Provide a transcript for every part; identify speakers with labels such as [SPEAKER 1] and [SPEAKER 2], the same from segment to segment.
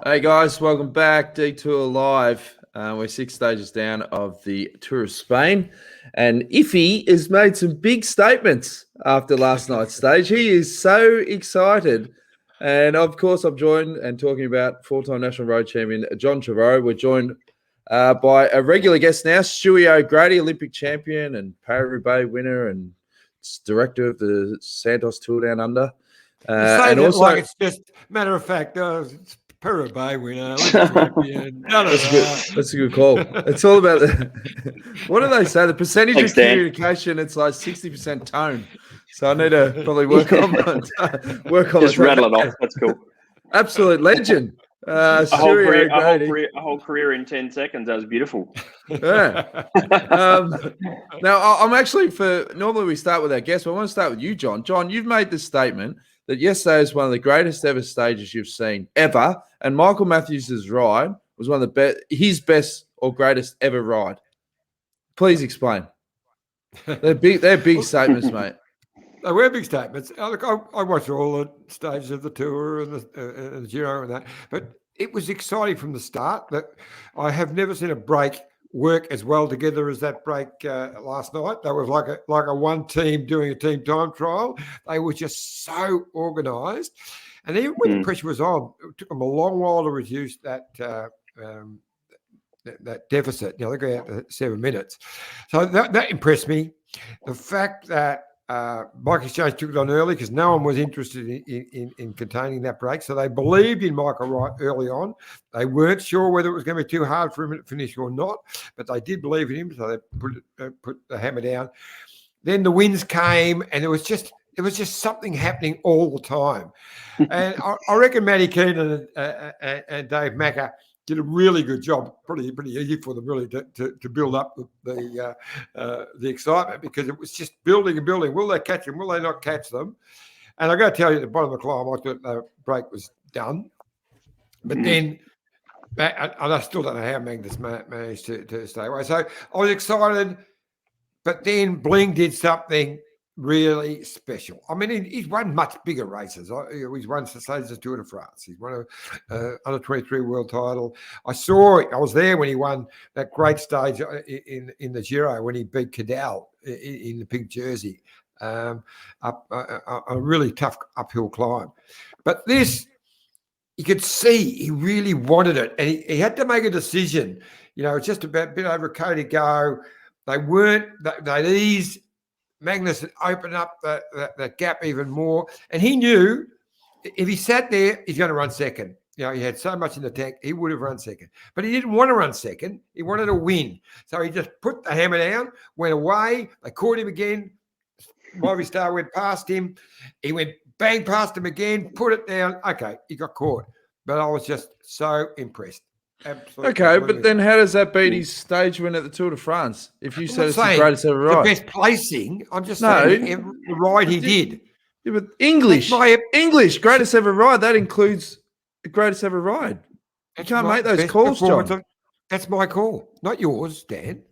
[SPEAKER 1] Hey guys, welcome back. Detour Live. We're 6 stages down of the Tour of Spain, and Iffy has made some big statements after last night's stage. He is so excited, and of course, I'm joined and talking about four-time national road champion John Trevorrow. We're joined by a regular guest now, Stuart O'Grady, Olympic champion and Paris-Roubaix winner, and director of the Santos Tour Down Under.
[SPEAKER 2] And also, like it's just matter of fact. It's Paris-Roubaix winner, champion.
[SPEAKER 1] That's a good call. It's all about what do they say? The percentage of communication. It's like 60% tone. So I need to probably work on
[SPEAKER 3] just rattle it off. That's cool.
[SPEAKER 1] Absolute legend.
[SPEAKER 3] A whole career in 10 seconds. That was beautiful.
[SPEAKER 1] Yeah. Now I'm actually normally we start with our guests, but I want to start with you, John. John, you've made the statement that yesterday is one of the greatest ever stages you've seen ever, and Michael Matthews' ride was one of the his best or greatest ever ride. Please explain. They're big statements, mate.
[SPEAKER 2] They were big statements. Look, I watched all the stages of the Tour and the Giro and that, but it was exciting from the start. That I have never seen a break work as well together as that break last night. They were like a one team doing a team time trial. They were just so organised, and even when the pressure was on, it took them a long while to reduce that deficit. They go out to 7 minutes, so that impressed me. The fact that Mike Exchange took it on early because no one was interested in containing that break. So they believed in Michael right early on. They weren't sure whether it was going to be too hard for him to finish or not, but they did believe in him. So they put the hammer down. Then the wins came, and it was just something happening all the time. And I reckon Matty Keenan and Dave Macca did a really good job. Pretty easy for them really to build up the excitement, because it was just building and building. Will they catch them? Will they not catch them? And I got to tell you, at the bottom of the climb, I thought the break was done. But then, and I still don't know how Magnus managed to stay away. So I was excited, but then Bling did something really special. I mean, he's won much bigger races. He's won the Tour de France. He's won a under 23 world title. I was there when he won that great stage in the Giro when he beat Cadel in the pink jersey. A really tough uphill climb. But this, you could see he really wanted it, and he had to make a decision. It's just about a bit over a K to go. They'd eased. Magnus had opened up the gap even more. And he knew if he sat there, he's going to run second. He had so much in the tank, he would have run second. But he didn't want to run second. He wanted to win. So he just put the hammer down, went away. They caught him again. Movistar went past him. He went bang past him again, put it down. Okay, he got caught. But I was just so impressed. Absolutely.
[SPEAKER 1] Okay, but then how does that beat his stage win at the Tour de France? If you said it's the greatest ever ride,
[SPEAKER 2] the best placing. I'm just saying the ride he did.
[SPEAKER 1] Yeah, but English greatest ever ride. That includes the greatest ever ride. You can't make those calls, John.
[SPEAKER 2] That's my call, not yours, Dan.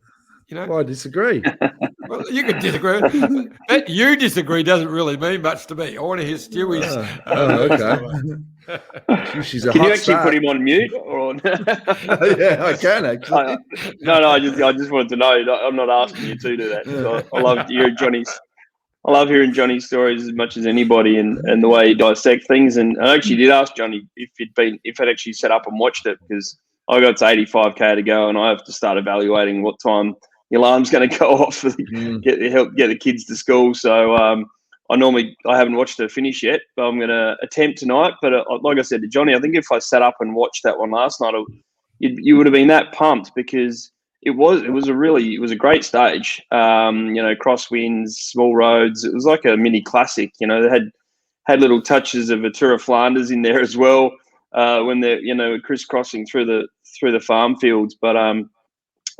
[SPEAKER 1] Well, I disagree.
[SPEAKER 2] Well, you can disagree. That you disagree doesn't really mean much to me. I want to hear Stewie's.
[SPEAKER 1] Okay. She's
[SPEAKER 3] can you actually put him on mute? Or
[SPEAKER 1] yeah, I can actually.
[SPEAKER 3] No. I just wanted to know. I'm not asking you to do that. I love hearing Johnny's. I love hearing Johnny's stories as much as anybody, and the way he dissects things. And I actually did ask Johnny if I'd actually set up and watched it, because I got to 85k to go, and I have to start evaluating what time the alarm's going to go off get the kids to school. So I haven't watched it finish yet, but I'm going to attempt tonight. But like I said to Johnny, I think if I sat up and watched that one last night, you would have been that pumped, because it was a great stage. Crosswinds, small roads. It was like a mini classic. They had little touches of a Tour of Flanders in there as well when they're crisscrossing through the farm fields. But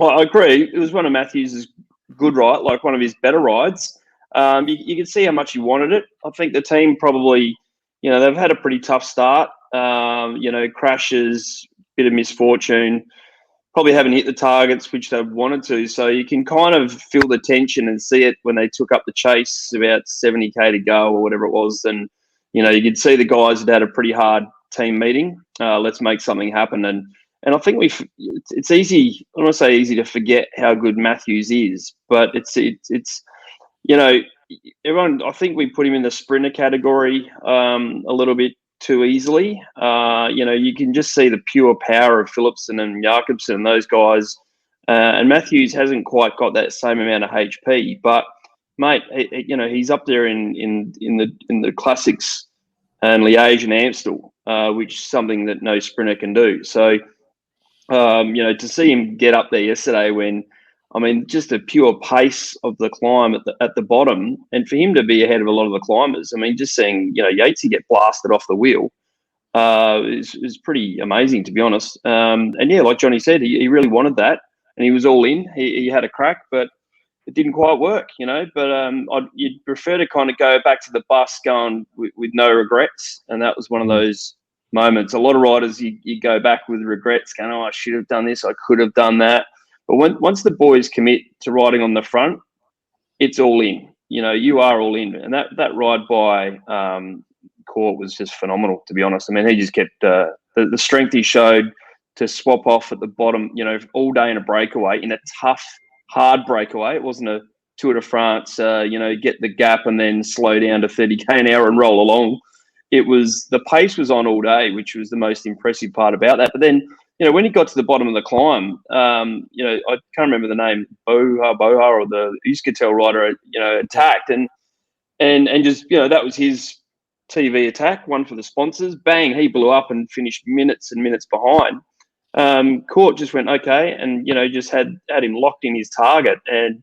[SPEAKER 3] I agree. It was one of Matthews' good ride, like one of his better rides. You can see how much he wanted it. I think the team probably, they've had a pretty tough start. Crashes, bit of misfortune, probably haven't hit the targets which they wanted to. So you can kind of feel the tension and see it when they took up the chase about 70k to go or whatever it was. And, you could see the guys had had a pretty hard team meeting. Let's make something happen. And I think it's easy. I don't want to say easy to forget how good Matthews is, but it's everyone. I think we put him in the sprinter category a little bit too easily. You can just see the pure power of Philipsen and Jakobsen and those guys. And Matthews hasn't quite got that same amount of HP, but mate, he's up there in the classics and Liège and Amstel, which is something that no sprinter can do. So, to see him get up there yesterday just the pure pace of the climb at the bottom, and for him to be ahead of a lot of the climbers, just seeing, Yatesy get blasted off the wheel is pretty amazing, to be honest. Like Johnny said, he really wanted that, and he was all in. He had a crack, but it didn't quite work, But you'd prefer to kind of go back to the bus going with no regrets, and that was one of those moments. A lot of riders, you go back with regrets, going, "Oh, I should have done this, I could have done that." But once the boys commit to riding on the front, it's all in. You are all in, and that ride by Cort was just phenomenal, to be honest. He just kept the strength he showed to swap off at the bottom, all day in a breakaway, in a tough, hard breakaway. It wasn't a Tour de France, get the gap and then slow down to 30k an hour and roll along. It was, the pace was on all day, which was the most impressive part about that. But then, when he got to the bottom of the climb, I can't remember the name, Boha or the Euskaltel rider, attacked and just, that was his TV attack, one for the sponsors. Bang, he blew up and finished minutes and minutes behind. Cort just went okay, and just had him locked in his target and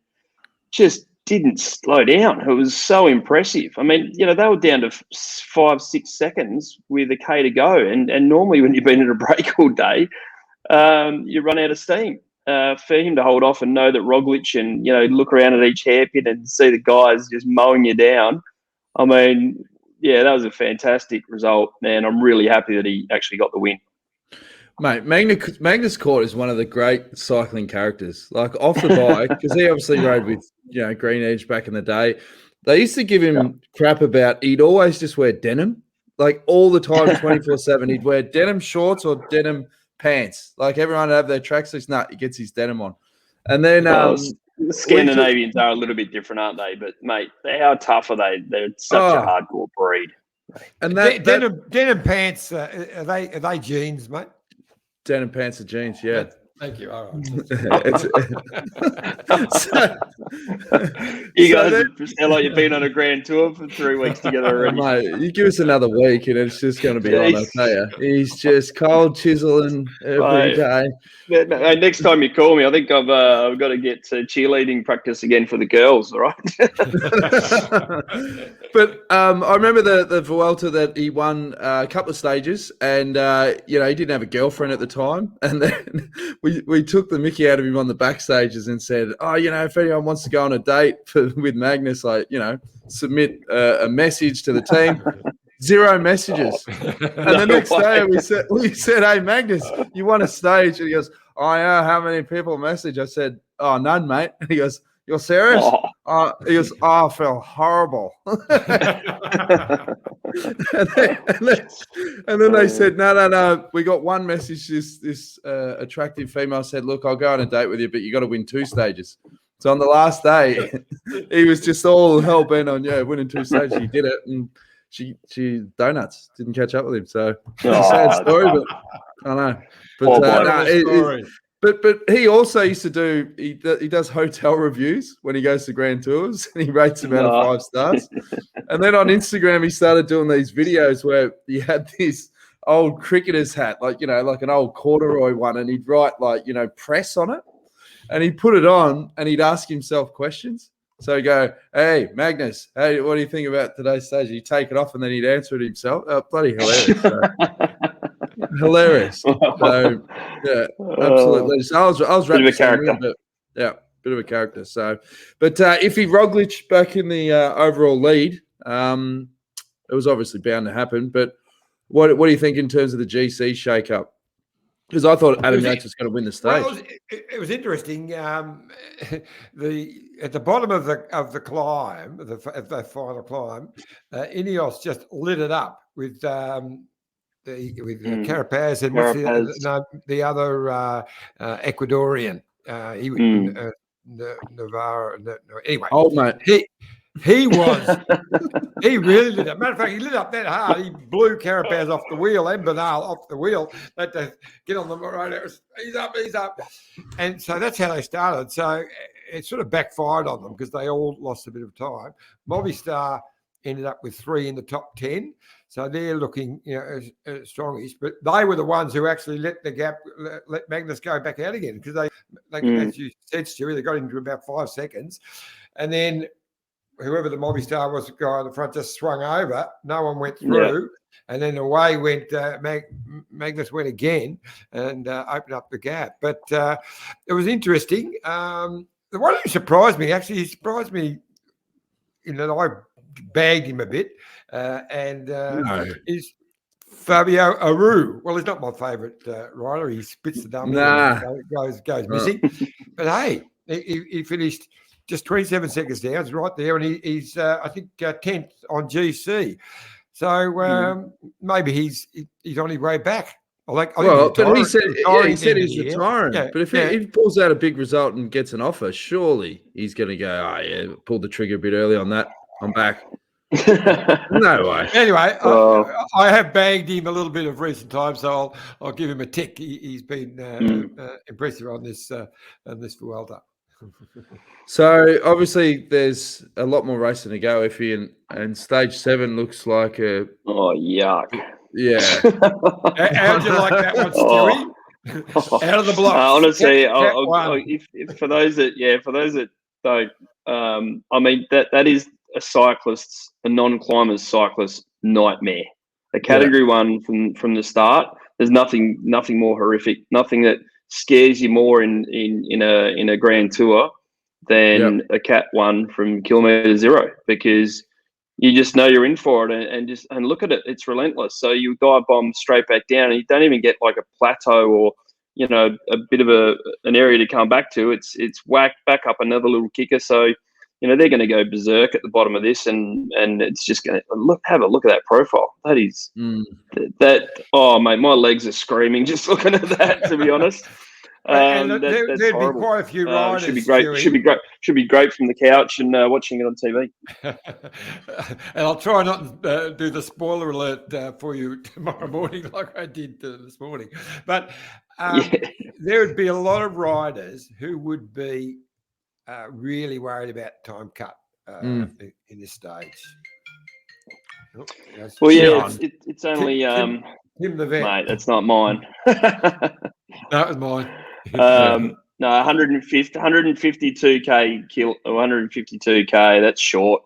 [SPEAKER 3] just didn't slow down. It was so impressive. They were down to 5-6 seconds with a K to go, and normally when you've been in a break all day, you run out of steam. For him to hold off and know that Roglic and look around at each hairpin and see the guys just mowing you down. That was a fantastic result, and I'm really happy that he actually got the win.
[SPEAKER 1] Mate, Magnus Cort is one of the great cycling characters. Like off the bike, because he obviously rode with Green Edge back in the day. They used to give him crap about he'd always just wear denim, like all the time, 24/7. He'd wear denim shorts or denim pants. Like everyone would have their tracksuits. Nah, he gets his denim on. And then
[SPEAKER 3] the Scandinavians are a little bit different, aren't they? But mate, how tough are they? They're such a hardcore breed.
[SPEAKER 2] And denim pants are they jeans, mate?
[SPEAKER 1] Denim pants are jeans, yeah.
[SPEAKER 2] Thank you. All right.
[SPEAKER 3] You guys sound like you've been on a grand tour for 3 weeks together already.
[SPEAKER 1] Mate, you give us another week and it's just going to be on, I tell you. He's just cold chiseling every day.
[SPEAKER 3] Next time you call me, I think I've got to get to cheerleading practice again for the girls, all right?
[SPEAKER 1] But I remember the Vuelta that he won a couple of stages, and he didn't have a girlfriend at the time, and then we took the mickey out of him on the backstages and said, if anyone wants to go on a date with Magnus, submit a message to the team. 0 messages. And the next day we said, "Hey Magnus, you won a stage," and he goes, "Oh yeah, how many people message?" I said, "Oh, none, mate." And he goes, "You're serious?" He goes, "Oh, I feel horrible." and then they said, no. We got one message. This attractive female said, "Look, I'll go on a date with you, but you got to win 2 stages." So on the last day, he was just all hell bent on winning 2 stages. He did it, and she donuts didn't catch up with him. So it's a sad story, but I know. But he also used to do. He does hotel reviews when he goes to Grand Tours, and he rates them out of 5 stars. And then on Instagram, he started doing these videos where he had this old cricketer's hat, like an old corduroy one, and he'd write press on it, and he'd put it on, and he'd ask himself questions. So he'd go, "Hey Magnus, hey, what do you think about today's stage?" He'd take it off, and then he'd answer it himself. Bloody hilarious! Hilarious. So yeah, absolutely. So I was
[SPEAKER 3] bit of a character.
[SPEAKER 1] Bit of a character. So, but Iffy Roglic back in the overall lead, it was obviously bound to happen. But what do you think in terms of the GC shake-up? Because I thought Adam Yates was going to win the stage.
[SPEAKER 2] Well, it was interesting. At the bottom of the climb, the final climb, Ineos just lit it up with Carapaz and what's the other Ecuadorian? Navarro. Anyway,
[SPEAKER 1] old mate.
[SPEAKER 2] He was. He really lit up. Matter of fact, he lit up that hard. He blew Carapaz off the wheel and Bernal off the wheel. They had to get on the road. He's up. And so that's how they started. So it sort of backfired on them because they all lost a bit of time. Movistar ended up with 3 in the top 10. So they're looking, strongish. But they were the ones who actually let Magnus go back out again because they as you said, Stewie, they got into about 5 seconds. And then whoever the Movistar was, the guy in the front just swung over. No one went through. And then away went Magnus went again and opened up the gap. But it was interesting. The one who surprised me, he surprised me in that I bagged him a bit. Is Fabio Aru. Well, he's not my favourite rider. He spits the dummy and goes missing. But hey, he finished just 27 seconds down. It's right there, and he's I think 10th on GC. So maybe he's on his way back.
[SPEAKER 1] But he said he's retiring. Yeah, but if he pulls out a big result and gets an offer, surely he's going to go, pull the trigger a bit early on that. I'm back. No way.
[SPEAKER 2] Anyway, I have bagged him a little bit of recent times, so I'll give him a tick. He's been impressive on this Vuelta.
[SPEAKER 1] So obviously, there's a lot more racing to go. Iffy, and stage 7 looks like a
[SPEAKER 3] yuck.
[SPEAKER 1] Yeah.
[SPEAKER 2] How'd you like that one, Stewie? Out of the blocks.
[SPEAKER 3] Honestly, if for those that don't, I mean that is a non-climber's cyclist nightmare. A category 1 from the start. There's nothing more horrific. Nothing that scares you more in a Grand Tour than a Cat 1 from kilometre 0, because you just know you're in for it, and look at it, it's relentless. So you dive bomb straight back down, and you don't even get like a plateau or a bit of an area to come back to. It's whacked back up another little kicker. So they're going to go berserk at the bottom of this, and it's just going to have a look at that profile. That is that. Oh mate, my legs are screaming just looking at that. To be honest,
[SPEAKER 2] there'd be quite a few riders.
[SPEAKER 3] Should be great. Should be great from the couch and watching it on TV.
[SPEAKER 2] And I'll try not to do the spoiler alert for you tomorrow morning like I did this morning. But there would be a lot of riders who would be really worried about time cut in this stage.
[SPEAKER 3] It's only
[SPEAKER 2] Tim the vet.
[SPEAKER 3] Mate, that's not mine.
[SPEAKER 2] That was mine.
[SPEAKER 3] No, 152k kill, 152k. That's short.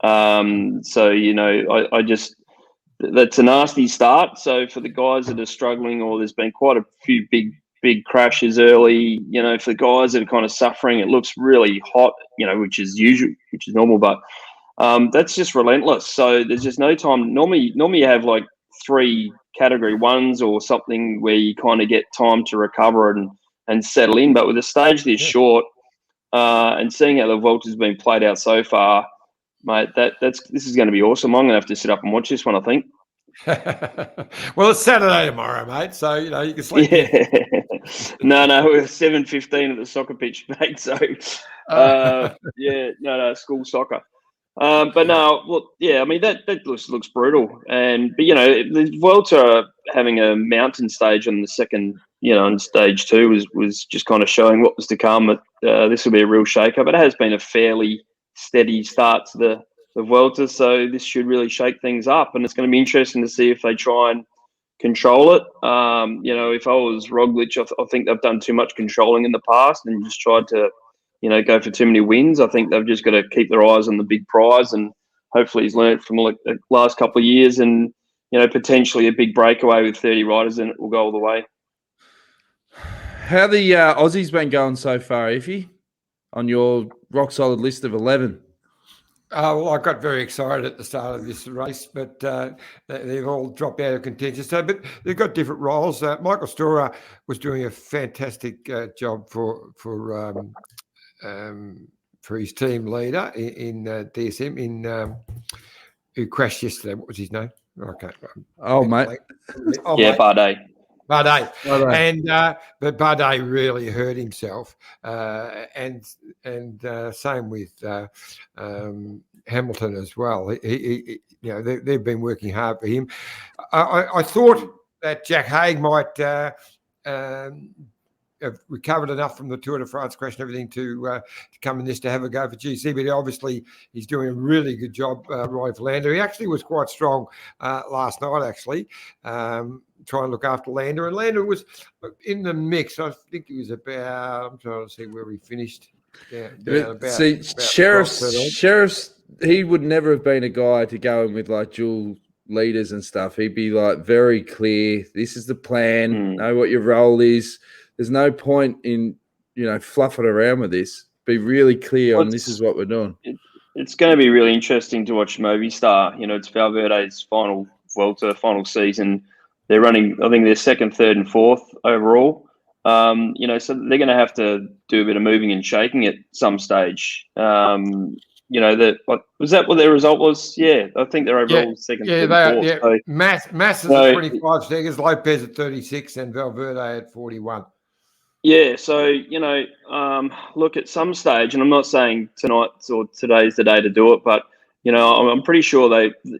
[SPEAKER 3] So I just that's a nasty start. So for the guys that are struggling, or there's been quite a few big crashes early. For the guys that are kind of suffering, it looks really hot. Which is normal, but that's just relentless. So there's just no time. Normally you have like 3 category 1s or something where you kind of get time to recover and settle in. But with a stage this short, and seeing how the Vuelta's been played out so far, mate, this is going to be awesome. I'm going to have to sit up and watch this one, I think.
[SPEAKER 2] Well, it's Saturday tomorrow, mate, so you can sleep.
[SPEAKER 3] Yeah. No, we're 7:15 at the soccer pitch, mate. So, school soccer. But no, well, yeah, I mean that looks brutal, but the Vuelta having a mountain stage on the second, on stage 2 was just kind of showing what was to come. This will be a real shaker, but it has been a fairly steady start to the Vuelta, so this should really shake things up, and it's going to be interesting to see if they try and control it. If I was Roglic, I think they've done too much controlling in the past and just tried to go for too many wins. I think they've just got to keep their eyes on the big prize, and hopefully he's learned from the last couple of years, and potentially a big breakaway with 30 riders in it will go all the way.
[SPEAKER 1] How the Aussies been going so far, Iffy, on your rock solid list of 11?
[SPEAKER 2] Well, I got very excited at the start of this race, but they've all dropped out of contention. So, but they've got different roles. Michael Storer was doing a fantastic job for his team leader in DSM who crashed yesterday. What was his name? Okay.
[SPEAKER 1] Oh, mate.
[SPEAKER 3] Yeah, Bardet.
[SPEAKER 2] Bardet.
[SPEAKER 1] Bardet.
[SPEAKER 2] And but Bardet really hurt himself, and same with Hamilton as well. He they've been working hard for him. I thought that Jack Haig might have recovered enough from the Tour de France crash and everything to come in this to have a go for GC, but obviously he's doing a really good job riding for Lander. He actually was quite strong last night, actually, trying to look after Lander. And Lander was in the mix. I think he was about, I'm trying to see where he finished.
[SPEAKER 1] Sheriff's, he would never have been a guy to go in with like dual leaders and stuff. He'd be like very clear. This is the plan. Know what your role is. There's no point in, fluffing around with this. Be really clear on this is what we're doing.
[SPEAKER 3] It's going to be really interesting to watch Movistar. It's Valverde's final Vuelta, final season. They're running, I think they're second, third and fourth overall. So they're going to have to do a bit of moving and shaking at some stage. Was that what their result was? Yeah, I think they're overall second, third and fourth.
[SPEAKER 2] So, Mass is at 25 seconds, Lopez at 36, and Valverde at 41.
[SPEAKER 3] Yeah, so, look, at some stage, and I'm not saying tonight or today's the day to do it, but, I'm pretty sure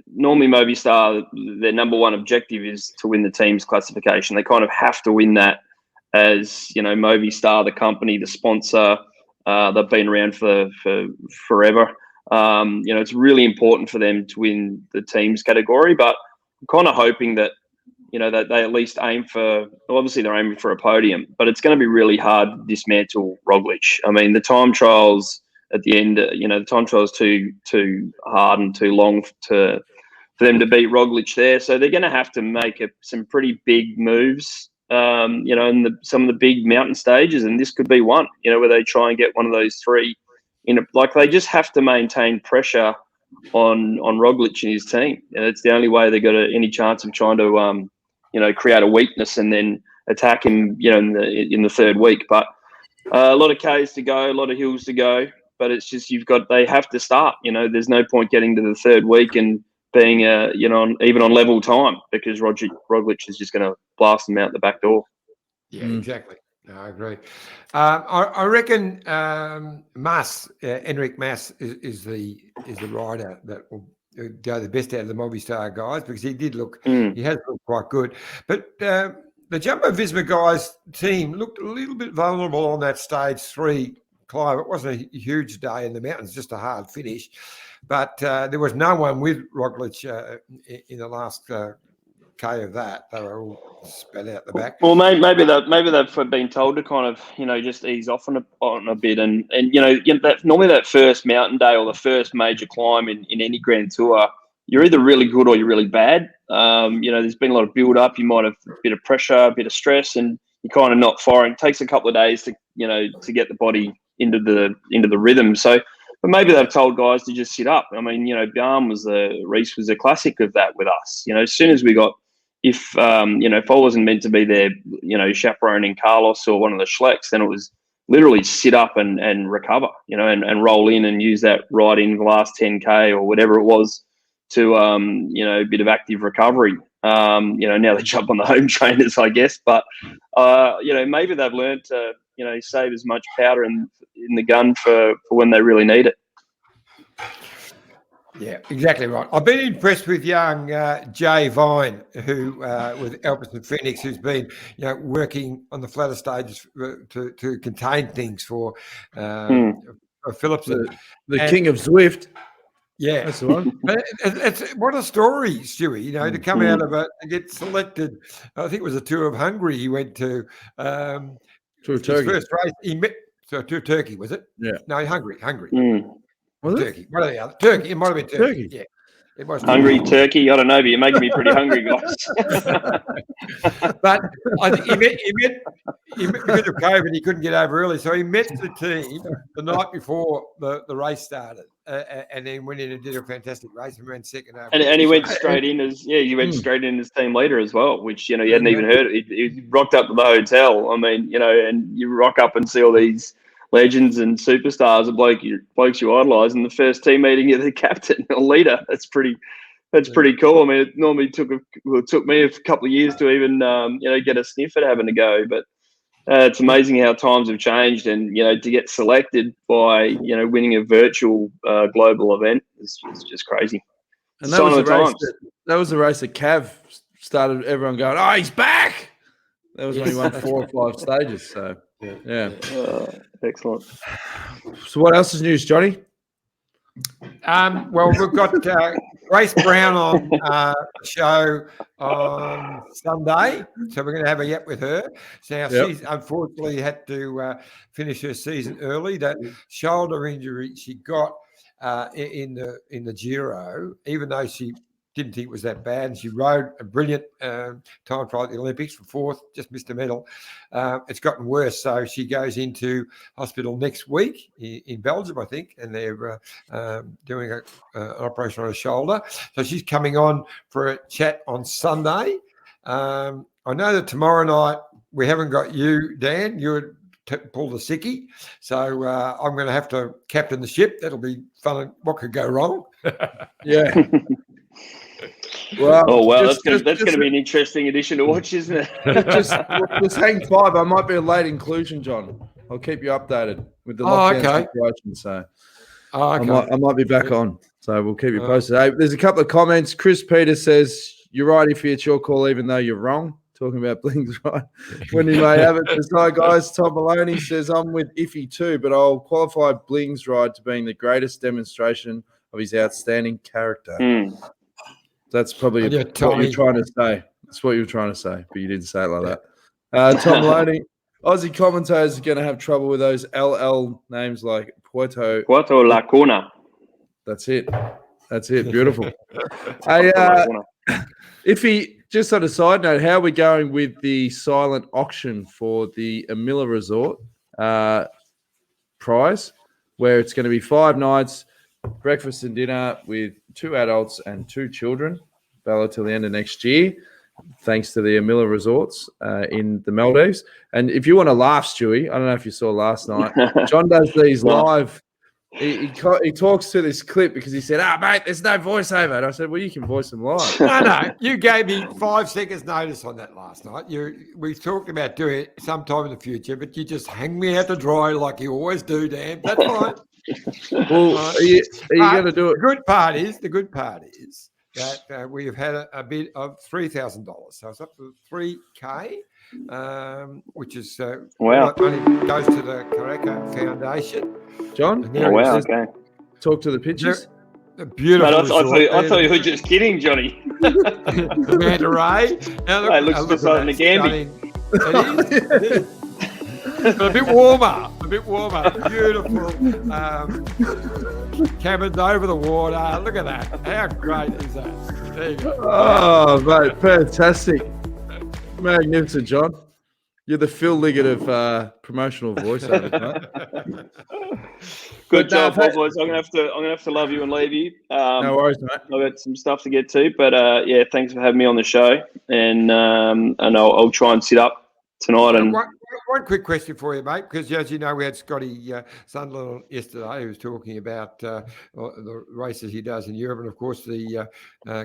[SPEAKER 3] normally Movistar, their number one objective is to win the team's classification. They kind of have to win that as, Movistar, the company, the sponsor. They've been around for forever. It's really important for them to win the team's category, but I'm kind of hoping that, that they at least aim for, obviously they're aiming for a podium, but it's going to be really hard to dismantle Roglic. I mean, the time trials at the end, the time trials too hard and too long for them to beat Roglic there. So they're going to have to make some pretty big moves, in some of the big mountain stages. And this could be one, where they try and get one of those three they just have to maintain pressure on Roglic and his team. And it's the only way they got any chance of trying to, create a weakness and then attack him, in the third week. But a lot of Ks to go, a lot of hills to go. But it's just they have to start. There's no point getting to the third week and being, even on level time, because Roglic is just going to blast them out the back door.
[SPEAKER 2] Yeah, exactly. No, I agree. I reckon Enric Mas is the rider that will go the best out of the Movistar guys, because he did look, he has looked quite good. But the Jumbo-Visma guys team looked a little bit vulnerable on that stage 3 climb. It wasn't a huge day in the mountains, just a hard finish. But there was no one with Roglic in the last K of that. They were all spat out the back.
[SPEAKER 3] Well, maybe they've been told to kind of just ease off on a bit, and normally that first mountain day or the first major climb in any Grand Tour, you're either really good or you're really bad. There's been a lot of build up. You might have a bit of pressure, a bit of stress, and you're kind of not firing. It takes a couple of days to get the body into the rhythm. So. But maybe they've told guys to just sit up. I mean, Reese was a classic of that with us. As soon as we got, if I wasn't meant to be there, chaperoning Carlos or one of the Schlecks, then it was literally sit up and recover, and roll in and use that right in the last 10K or whatever it was to, a bit of active recovery. Now they jump on the home trainers, I guess. But, maybe they've learned to, save as much powder in the gun for when they really need it.
[SPEAKER 2] Yeah, exactly right. I've been impressed with young Jay Vine, who with Alpes and Phoenix, who's been working on the flatter stages to contain things for Philipsen.
[SPEAKER 1] The king of Zwift.
[SPEAKER 2] Yeah, that's the one. It's what a story, Stewie. To come out of it and get selected. I think it was a tour of Hungary he went to.
[SPEAKER 1] Tour of Turkey.
[SPEAKER 2] First race he met. So tour of Turkey, was it?
[SPEAKER 1] Yeah.
[SPEAKER 2] No, Hungary.
[SPEAKER 1] Was
[SPEAKER 2] Turkey.
[SPEAKER 1] It?
[SPEAKER 2] What are the other? Turkey. It might have been Turkey. Yeah. It was
[SPEAKER 3] Hungry, Turkey. I don't know, but you're making me pretty hungry, guys.
[SPEAKER 2] But I think he met because of COVID, he couldn't get over early, so he met the team the night before the race started, and then went in and did a fantastic race and ran second over.
[SPEAKER 3] And he went straight in as straight in as team leader as well, which you hadn't even heard. He rocked up to the hotel. I mean, and you rock up and see all these legends and superstars, blokes you idolise, and the first team meeting you're the captain or leader. That's pretty cool. I mean, it normally took me a couple of years to even get a sniff at having to go, but it's amazing how times have changed, and to get selected by winning a virtual global event is just crazy.
[SPEAKER 1] And that was the race. That was the race that Cav started. Everyone going, "Oh, he's back!" That was when he won 4 or 5 stages. So yeah.
[SPEAKER 3] Excellent.
[SPEAKER 1] So what else is news, Johnny?
[SPEAKER 2] Well, we've got Grace Brown on the show on Sunday, so we're going to have a yap with her. So she's unfortunately had to finish her season early. That shoulder injury she got in the Giro, even though she didn't think it was that bad, and she rode a brilliant time trial at the Olympics for 4th, just missed a medal. It's gotten worse, so she goes into hospital next week in Belgium, I think, and they're doing an operation on her shoulder. So she's coming on for a chat on Sunday. I know that tomorrow night we haven't got you, Dan. You're pull the sickie, so I'm going to have to captain the ship. That'll be fun. What could go wrong?
[SPEAKER 1] Yeah. Well,
[SPEAKER 3] that's going to be an interesting edition to watch, isn't it?
[SPEAKER 1] just hang 5. I might be a late inclusion, John. I'll keep you updated with the lockdown situation. So I might be back on. So we'll keep you posted. Hey, there's a couple of comments. Chris Peters says, "You're right, Iffy, it's your call, even though you're wrong." Talking about Bling's right when he may have it. Hi guys, Tom Maloney says, "I'm with Iffy too, but I'll qualify Bling's ride to being the greatest demonstration of his outstanding character." That's probably what you're trying to say. That's what you were trying to say, but you didn't say it like that. Tom Maloney, Aussie commentators are going to have trouble with those LL names like Puerto
[SPEAKER 3] La Cuna.
[SPEAKER 1] That's it. Beautiful. Hey, Iffy, just on a side note, how are we going with the silent auction for the Amilla Resort prize, where it's going to be 5 nights, breakfast and dinner with 2 adults and 2 children, valid till the end of next year, thanks to the Amilla Resorts in the Maldives. And if you want to laugh, Stewie, I don't know if you saw last night, John does these live. He talks to this clip because he said, mate, there's no voiceover. And I said, well, you can voice them live.
[SPEAKER 2] No, you gave me 5 seconds notice on that last night. We talked about doing it sometime in the future, but you just hang me out to dry like you always do, Dan. That's fine.
[SPEAKER 1] Well, are you going to do it?
[SPEAKER 2] The good part is that we have had a bid of $3,000. So it's up to $3K, which is only goes to the Caraca Foundation.
[SPEAKER 1] John?
[SPEAKER 3] Okay.
[SPEAKER 1] Talk to the pictures.
[SPEAKER 2] Beautiful.
[SPEAKER 3] Mate, I thought you were just kidding, Johnny.
[SPEAKER 2] Manta Ray.
[SPEAKER 3] Now, it looks just like the Gambi.
[SPEAKER 2] It is. But a bit warmer. Beautiful. Cabins over the water. Look at that. How great is that? There you go.
[SPEAKER 1] Oh, mate, fantastic. Magnificent, John. You're the Phil Liggett of promotional voiceovers, mate.
[SPEAKER 3] Good job, boys. I'm gonna have to love you and leave you.
[SPEAKER 1] No worries, mate.
[SPEAKER 3] I've got some stuff to get to, but thanks for having me on the show, and I'll try and sit up tonight. And
[SPEAKER 2] one quick question for you, mate, because as you know, we had Scotty Sunderland yesterday, who was talking about the races he does in Europe, and of course the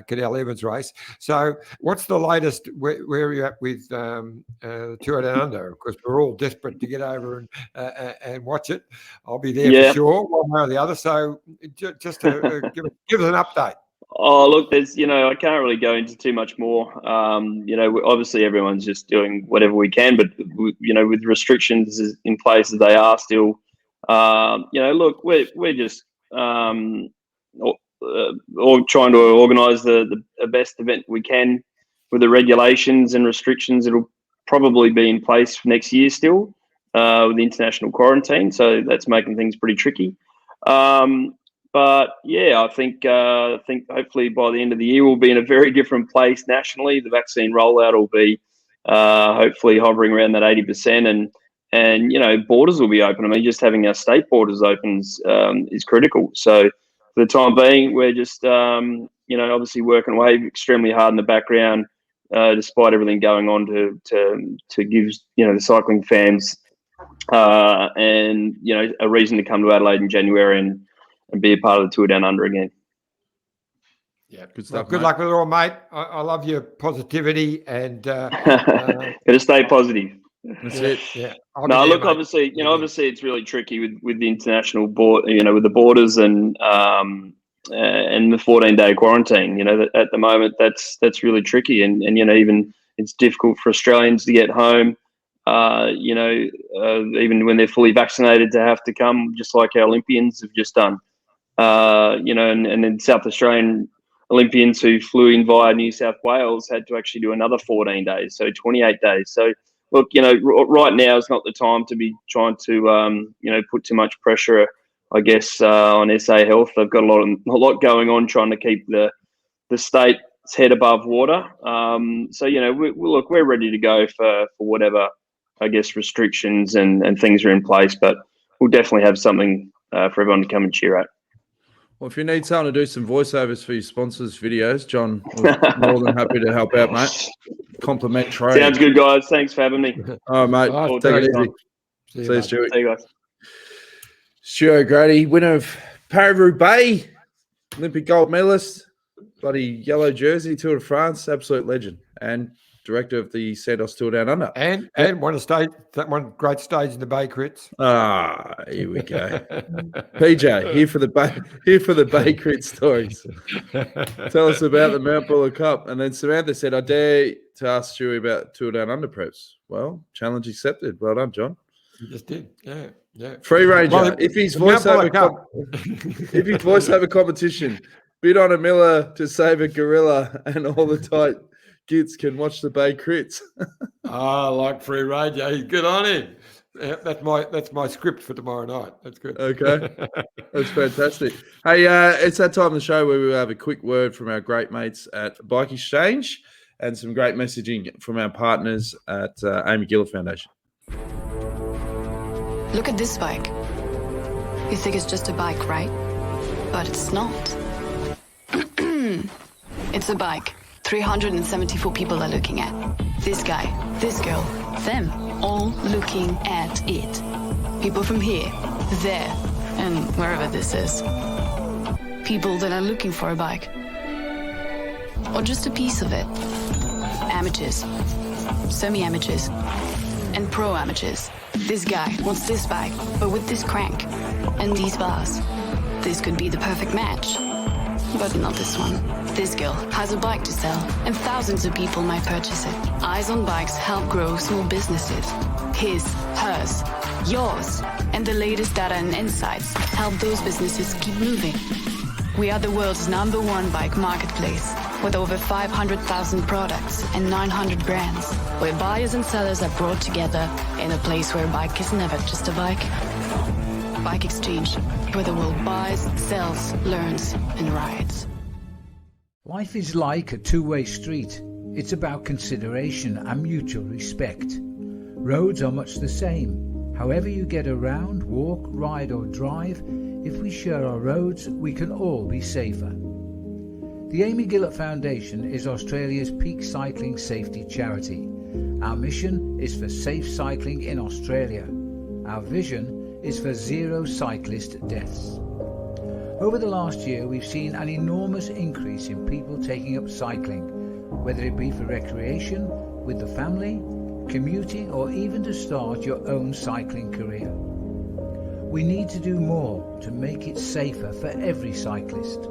[SPEAKER 2] Cadell Evans race. So, what's the latest? Where are you at with the Tour Down Under? Because we're all desperate to get over and watch it. I'll be there for sure, one way or the other. So, just to give us an update.
[SPEAKER 3] Oh, look, I can't really go into too much more. Obviously everyone's just doing whatever we can, but, with restrictions in place as they are still, look, we're just all trying to organise the best event we can with the regulations and restrictions. It'll probably be in place for next year still with the international quarantine, so that's making things pretty tricky. But I think hopefully by the end of the year we'll be in a very different place nationally. The vaccine rollout will be hopefully hovering around that 80%, and borders will be open. I mean, just having our state borders open is critical. So for the time being, we're just obviously working away extremely hard in the background, despite everything going on to give the cycling fans and a reason to come to Adelaide in January and be a part of the Tour Down Under again.
[SPEAKER 2] Yeah,
[SPEAKER 1] Good stuff.
[SPEAKER 2] Well, good luck with it all, mate. I love your positivity and
[SPEAKER 3] Got to stay positive.
[SPEAKER 1] That's it.
[SPEAKER 2] Yeah.
[SPEAKER 3] No, look, obviously, it's really tricky with the international board, with the borders and the 14-day quarantine. At the moment, that's really tricky, and even it's difficult for Australians to get home. Even when they're fully vaccinated, to have to come, just like our Olympians have just done. And then South Australian Olympians who flew in via New South Wales had to actually do another 14 days, so 28 days. So, look, right now is not the time to be trying to, put too much pressure, I guess, on SA Health. They've got a lot going on trying to keep the state's head above water. We're ready to go for whatever, I guess, restrictions and things are in place, but we'll definitely have something for everyone to come and cheer at.
[SPEAKER 1] Well, if you need someone to do some voiceovers for your sponsors' videos, John, we're more than happy to help out, mate. Complimentary.
[SPEAKER 3] Sounds good, guys. Thanks for having me.
[SPEAKER 1] All right, mate. Take it easy. See you, Stuart.
[SPEAKER 3] See you guys.
[SPEAKER 1] Stuart O'Grady, winner of Paris-Roubaix, Olympic gold medalist, bloody yellow jersey, Tour de France, absolute legend, and director of the Santos Tour Down Under.
[SPEAKER 2] And one great stage in the Bay Crits.
[SPEAKER 1] Here we go. PJ, here for the Bay Crit stories. Tell us about the Mount Buller Cup. And then Samantha said, I dare to ask Stewie about Tour Down Under preps. Well, challenge accepted. Well done, John.
[SPEAKER 2] You just did. Yeah.
[SPEAKER 1] Free Ranger. If his voiceover competition, bid on a Miller to save a gorilla and all the tight kids can watch the Bay Crits.
[SPEAKER 2] I like Free Ranger. He's good on him. That's my script for tomorrow night. That's good.
[SPEAKER 1] Okay. That's fantastic. Hey, it's that time of the show where we have a quick word from our great mates at Bike Exchange and some great messaging from our partners at Amy Gillett Foundation.
[SPEAKER 4] Look at this bike. You think it's just a bike, right? But it's not. It's a bike. 374 people are looking at. This guy, this girl, them, all looking at it. People from here, there, and wherever this is. People that are looking for a bike. Or just a piece of it. Amateurs, semi-amateurs, and pro-amateurs. This guy wants this bike, but with this crank and these bars. This could be the perfect match, but not this one. This girl has a bike to sell, and thousands of people might purchase it. Eyes on Bikes help grow small businesses. His, hers, yours, and the latest data and insights help those businesses keep moving. We are the world's #1 bike marketplace, with over 500,000 products and 900 brands, where buyers and sellers are brought together in a place where a bike is never just a bike. Bike Exchange, where the world buys, sells, learns, and rides.
[SPEAKER 5] Life is like a two-way street. It's about consideration and mutual respect. Roads are much the same. However you get around, walk, ride or drive, if we share our roads, we can all be safer. The Amy Gillett Foundation is Australia's peak cycling safety charity. Our mission is for safe cycling in Australia. Our vision is for zero cyclist deaths. Over the last year, we've seen an enormous increase in people taking up cycling, whether it be for recreation, with the family, commuting, or even to start your own cycling career. We need to do more to make it safer for every cyclist.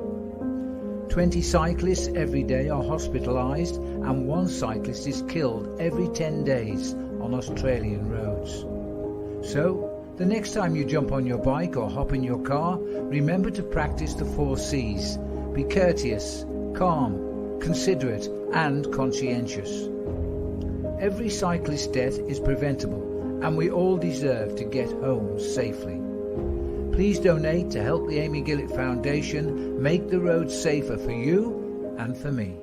[SPEAKER 5] 20 cyclists every day are hospitalised, and 1 cyclist is killed every 10 days on Australian roads. So, the next time you jump on your bike or hop in your car, remember to practice the 4 C's. Be courteous, calm, considerate, and conscientious. Every cyclist death is preventable, and we all deserve to get home safely. Please donate to help the Amy Gillett Foundation make the roads safer for you and for me.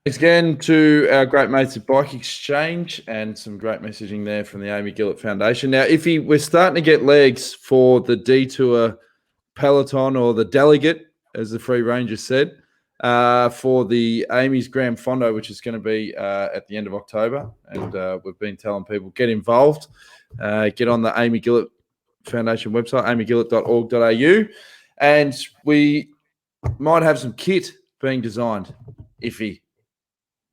[SPEAKER 1] Thanks again to our great mates at Bike Exchange and some great messaging there from the Amy Gillett Foundation. Now, Iffy, we're starting to get legs for the Detour Peloton or the delegate, as the Free Ranger said. for the Amy's Grand Fondo, which is going to be at the end of October. And we've been telling people, get involved. Get on the Amy Gillett Foundation website, amygillett.org.au. And we might have some kit being designed, Iffy.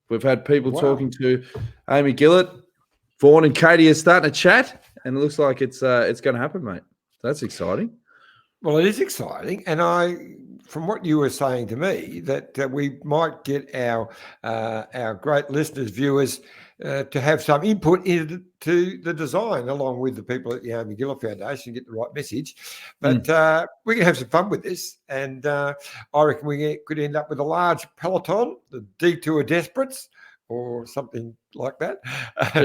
[SPEAKER 1] We've had people talking to Amy Gillett. Vaughan and Katie are starting to chat, and it looks like it's going to happen, mate. That's exciting.
[SPEAKER 2] Well, it is exciting, and from what you were saying to me, that we might get our great listeners, viewers, to have some input into the design, along with the people at the Amy Gillett Foundation, get the right message. But we can have some fun with this, and I reckon we could end up with a large peloton, the Detour Desperates, or something like that, up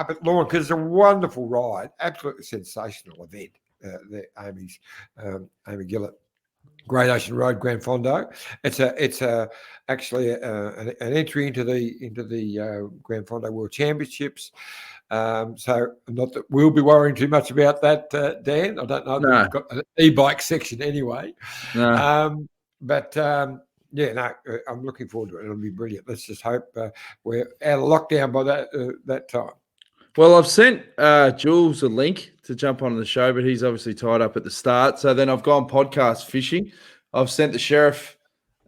[SPEAKER 2] at Lawn, because it's a wonderful ride, absolutely sensational event. The Amy Gillett Great Ocean Road Grand Fondo. It's actually an entry into the Grand Fondo World Championships. So not that we'll be worrying too much about that, Dan. I don't know. No. We've got an e-bike section anyway. No. I'm looking forward to it. It'll be brilliant. Let's just hope we're out of lockdown by that time.
[SPEAKER 1] Well, I've sent Jules a link to jump on the show, but he's obviously tied up at the start. So then I've gone podcast fishing. I've sent the sheriff,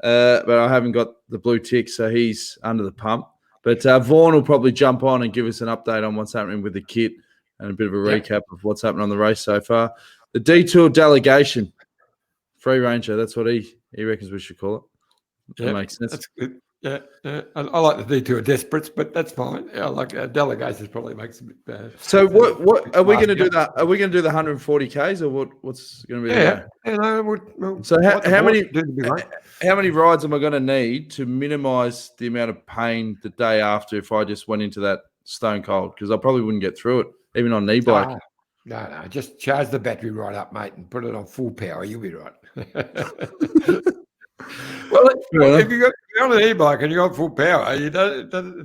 [SPEAKER 1] but I haven't got the blue tick, so he's under the pump. But Vaughan will probably jump on and give us an update on what's happening with the kit and a bit of a recap of what's happened on the race so far. The Detour delegation, free ranger, that's what he reckons we should call it. That makes sense.
[SPEAKER 2] That's good. Yeah, I like the Detour Desperates, but that's fine. I like delegations probably makes a bit bad.
[SPEAKER 1] So what are we going to do? That are we going to do the 140 Ks or what's going to be? So how many rides am I going to need to minimise the amount of pain the day after if I just went into that stone cold? Because I probably wouldn't get through it even on an e-bike.
[SPEAKER 2] No, just charge the battery right up, mate, and put it on full power. You'll be right. Well, if you're on an e-bike and you're on full power, it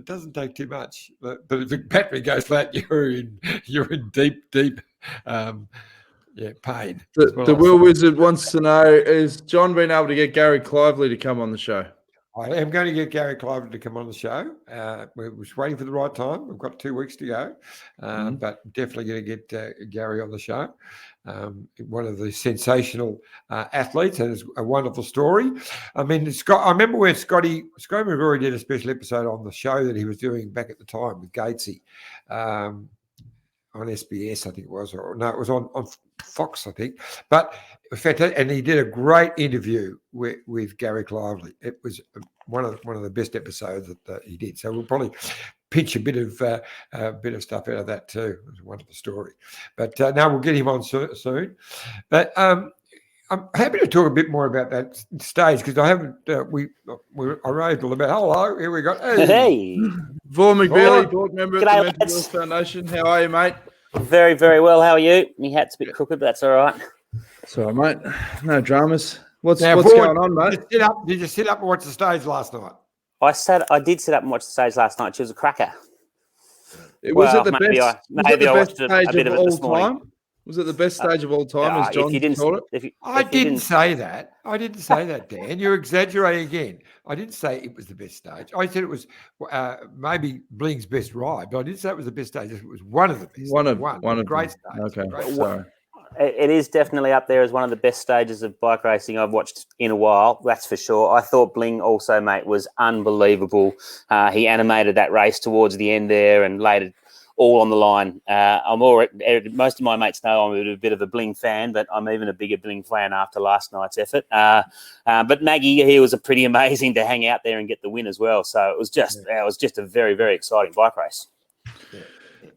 [SPEAKER 2] doesn't take too much. But if the battery goes flat, you're in deep pain.
[SPEAKER 1] The Will Wizard wants to know, is John been able to get Gary Clively to come on the show?
[SPEAKER 2] I am going to get Gary Clively to come on the show. We're just waiting for the right time. We've got 2 weeks to go, but definitely going to get Gary on the show. One of the sensational athletes, and it's a wonderful story. I mean, I remember when Scotty McGrory did a special episode on the show that he was doing back at the time with Gatesy on SBS, I think it was, or no, it was on Fox, I think. But fantastic, and he did a great interview with Gary Clively. It was one of the best episodes that he did. So we'll probably pinch a bit of stuff out of that too. It was a wonderful story. But now we'll get him on soon. But I'm happy to talk a bit more about that stage because I haven't. I raised all about. Hello, here we go.
[SPEAKER 6] Hey.
[SPEAKER 1] Vaughan McBealey, board member at the Mental Health Foundation. How are you, mate?
[SPEAKER 6] Very, very well. How are you? My hat's a bit crooked, but that's all right.
[SPEAKER 1] It's all right, mate. No dramas. What's going on, mate?
[SPEAKER 2] Did you sit up and watch the stage last night?
[SPEAKER 6] I did sit up and watch the stage last night. She was a cracker.
[SPEAKER 1] Was it the best stage of all time? Was it the best stage of all time, as John called it?
[SPEAKER 2] I didn't say that. I didn't say that, Dan. You're exaggerating again. I didn't say it was the best stage. I said it was maybe Bling's best ride, but I didn't say it was the best stage. It was one of the best. One of great stages.
[SPEAKER 1] Okay, sorry.
[SPEAKER 6] It is definitely up there as one of the best stages of bike racing I've watched in a while. That's for sure. I thought Bling also, mate, was unbelievable. He animated that race towards the end there and laid it all on the line. Most of my mates know I'm a bit of a Bling fan, but I'm even a bigger Bling fan after last night's effort. But Maggie, he was pretty amazing to hang out there and get the win as well. So it was just a very, very exciting bike race.
[SPEAKER 2] Yeah.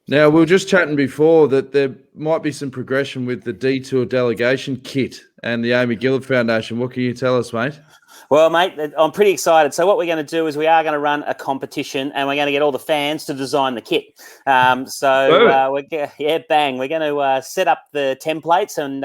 [SPEAKER 1] Now, we were just chatting before that there might be some progression with the Detour delegation kit and the Amy Gillett Foundation. What can you tell us, mate?
[SPEAKER 6] Well, mate, I'm pretty excited. So what we're going to do is we are going to run a competition and we're going to get all the fans to design the kit. We're going to set up the templates and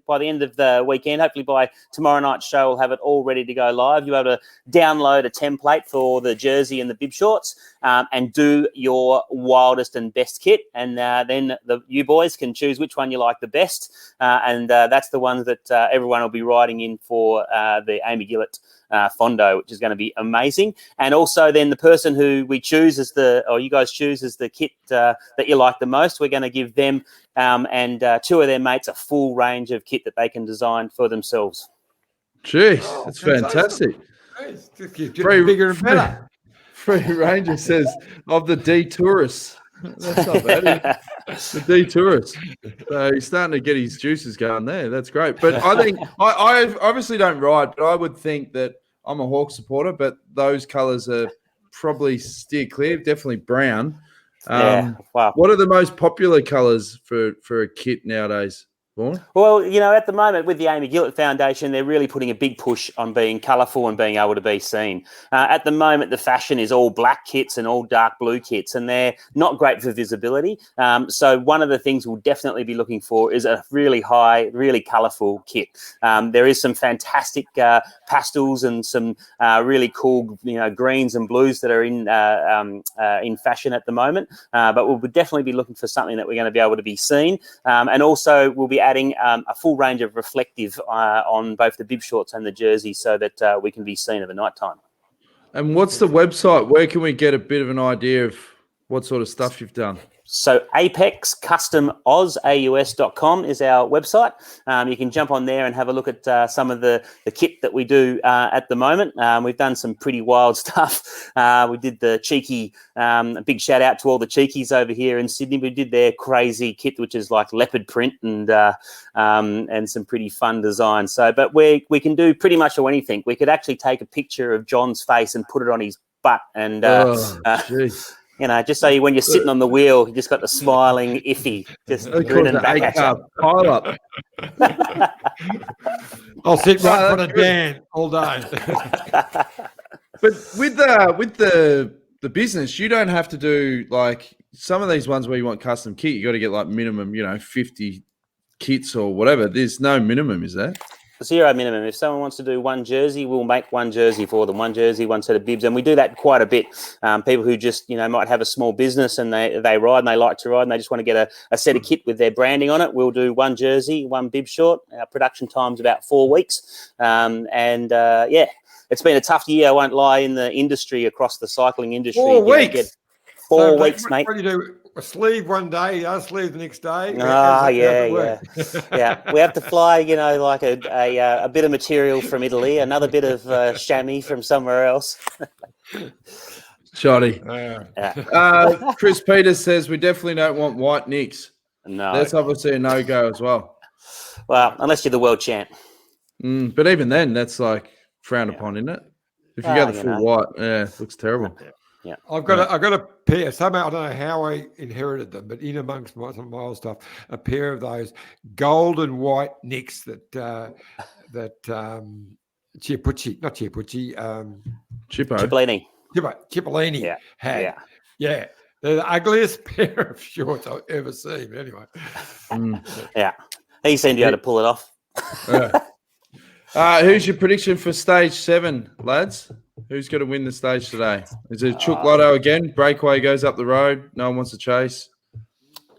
[SPEAKER 6] by the end of the weekend, hopefully by tomorrow night's show, we'll have it all ready to go live. You'll be able to download a template for the jersey and the bib shorts. and do your wildest and best kit. And then you boys can choose which one you like the best. And that's the ones that everyone will be riding in for the Amy Gillett Fondo, which is going to be amazing. And also then the person who we choose or you guys choose as the kit that you like the most, we're going to give them and 2 of their mates a full range of kit that they can design for themselves.
[SPEAKER 1] Jeez, that's fantastic.
[SPEAKER 2] It's just getting bigger and better.
[SPEAKER 1] Free Ranger says of the D tourists. That's not bad. The D tourists. So he's starting to get his juices going there. That's great. But I think I obviously don't ride, but I would think that I'm a Hawk supporter, but those colours are probably steer clear, definitely brown.
[SPEAKER 6] Wow.
[SPEAKER 1] What are the most popular colours for a kit nowadays? Vaughan?
[SPEAKER 6] Well, at the moment with the Amy Gillett Foundation, they're really putting a big push on being colourful and being able to be seen. At the moment, the fashion is all black kits and all dark blue kits, and they're not great for visibility. So one of the things we'll definitely be looking for is a really high, really colourful kit. There is some fantastic pastels and some really cool, greens and blues that are in fashion at the moment. But we'll definitely be looking for something that we're going to be able to be seen. And also we'll be adding a full range of reflective on both the bib shorts and the jersey so that we can be seen at the night time.
[SPEAKER 1] And what's the website? Where can we get a bit of an idea of what sort of stuff you've done?
[SPEAKER 6] So apexcustomaus.com is our website. You can jump on there and have a look at some of the kit that we do at the moment. We've done some pretty wild stuff. We did the cheeky, a big shout out to all the cheekies over here in Sydney. We did their crazy kit, which is like leopard print and some pretty fun designs. So, but we can do pretty much anything. We could actually take a picture of John's face and put it on his butt and just so when you're sitting on the wheel, you just got the smiling Iffy, just grinning back at you.
[SPEAKER 1] Pile up.
[SPEAKER 2] I'll sit right in front of Dan all day.
[SPEAKER 1] But with the business, you don't have to do like some of these ones where you want custom kit. You got to get like minimum, 50 kits or whatever. There's no minimum, is there?
[SPEAKER 6] Zero minimum. If someone wants to do one jersey, we'll make one jersey for them. One jersey, one set of bibs, and we do that quite a bit. People who just might have a small business and they ride and they like to ride and they just want to get a set of kit with their branding on it. We'll do one jersey, one bib short. Our production time's about 4 weeks, it's been a tough year. I won't lie in the industry across the cycling industry.
[SPEAKER 2] 4 weeks.
[SPEAKER 6] 4 weeks, mate.
[SPEAKER 2] What do you do? A sleeve one day, a sleeve the next day.
[SPEAKER 6] Yeah. We have to fly, like a bit of material from Italy, another bit of chamois from somewhere else.
[SPEAKER 1] Shoddy. Chris Peters says we definitely don't want white nicks.
[SPEAKER 6] No,
[SPEAKER 1] that's obviously a no-go as well.
[SPEAKER 6] Well, unless you're the world champ.
[SPEAKER 1] But even then, that's like frowned upon, isn't it? If you go the full white, it looks terrible.
[SPEAKER 6] Yeah,
[SPEAKER 2] I've got a pair. Somehow I don't know how I inherited them, but in amongst some of my old stuff, a pair of those gold and white nicks that
[SPEAKER 6] Cipollini
[SPEAKER 2] had. Yeah. They're the ugliest pair of shorts I've ever seen. But anyway,
[SPEAKER 6] yeah, he seemed to be able to pull it off.
[SPEAKER 1] Who's your prediction for stage 7, lads? Who's going to win the stage today? Is it Chook Lotto again? Breakaway goes up the road. No one wants to chase.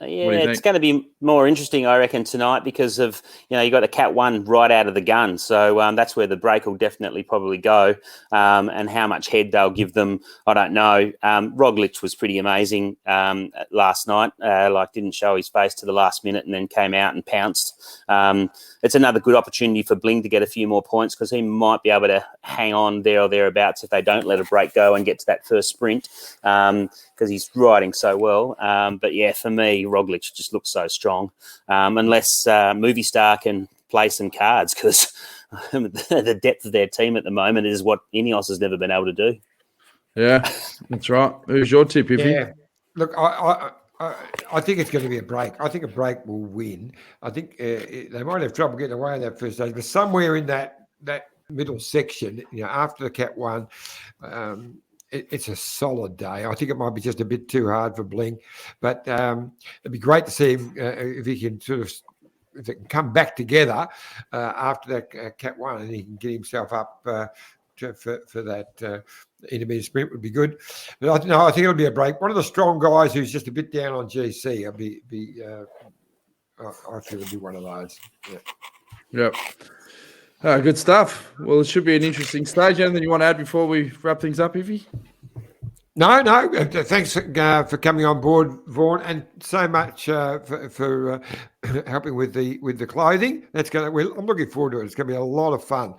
[SPEAKER 6] Yeah, it's going to be more interesting, I reckon, tonight because of, you got the Cat 1 right out of the gun. So that's where the break will definitely probably go. And how much head they'll give them, I don't know. Roglic was pretty amazing last night. Didn't show his face to the last minute and then came out and pounced. It's another good opportunity for Bling to get a few more points because he might be able to hang on there or thereabouts if they don't let a break go and get to that first sprint because he's riding so well. But yeah, for me, Roglic just looks so strong unless Movie Star can play some cards because the depth of their team at the moment is what Ineos has never been able to do.
[SPEAKER 1] Yeah, that's right. Who's your tip, Iffy?
[SPEAKER 2] Yeah, look, I think it's going to be a break. I think a break will win. I think they might have trouble getting away in that first stage, but somewhere in that middle section, after the Cat 1, it's a solid day. I think it might be just a bit too hard for Bling, but it'd be great to see him if he can if it can come back together after that Cat 1 and he can get himself up for that intermediate sprint would be good. But I think it'll be a break. One of the strong guys who's just a bit down on GC. I feel it'll be one of those. Yeah.
[SPEAKER 1] Yep. Good stuff. Well, it should be an interesting stage. Anything you want to add before we wrap things up, Iffy?
[SPEAKER 2] No. Thanks for coming on board, Vaughan, and so much for helping with the clothing. I'm looking forward to it. It's going to be a lot of fun.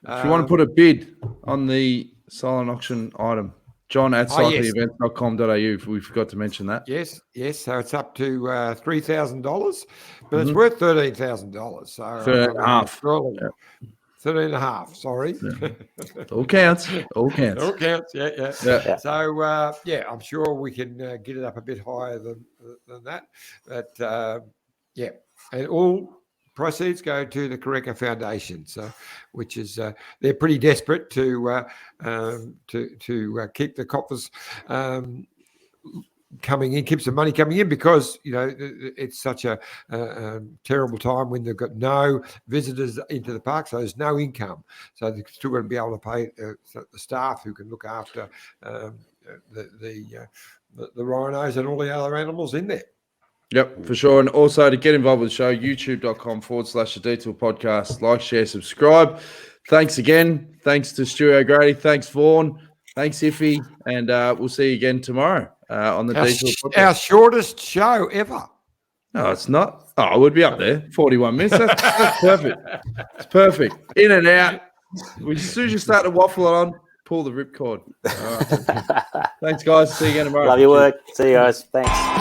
[SPEAKER 1] If you want to put a bid on the silent auction item, John at cyclingevents.com.au. We forgot to mention that.
[SPEAKER 2] Yes. So it's up to $3,000, but it's worth $13,000. So
[SPEAKER 1] 13.5.
[SPEAKER 2] 13.5. Sorry.
[SPEAKER 1] Yeah. All counts.
[SPEAKER 2] Yeah. So I'm sure we can get it up a bit higher than that. But and all proceeds go to the Correca Foundation. So, which is they're pretty desperate to keep the coffers coming in, keep some money coming in, because it's such a terrible time when they've got no visitors into the park, so there's no income. So they're still going to be able to pay the staff who can look after the rhinos and all the other animals in there.
[SPEAKER 1] Yep, for sure. And also to get involved with the show, youtube.com/The Detour Podcast. Like, share, subscribe. Thanks again. Thanks to Stuart O'Grady. Thanks, Vaughan. Thanks, Iffy. And we'll see you again tomorrow on the Detour Podcast.
[SPEAKER 2] Our shortest show ever.
[SPEAKER 1] No, it's not. Oh, it would be up there. 41 minutes. That's perfect. It's perfect. In and out. As soon as you start to waffle on, pull the ripcord. All right. Thanks, guys. See you again tomorrow.
[SPEAKER 6] Love your work. See you guys. Thanks.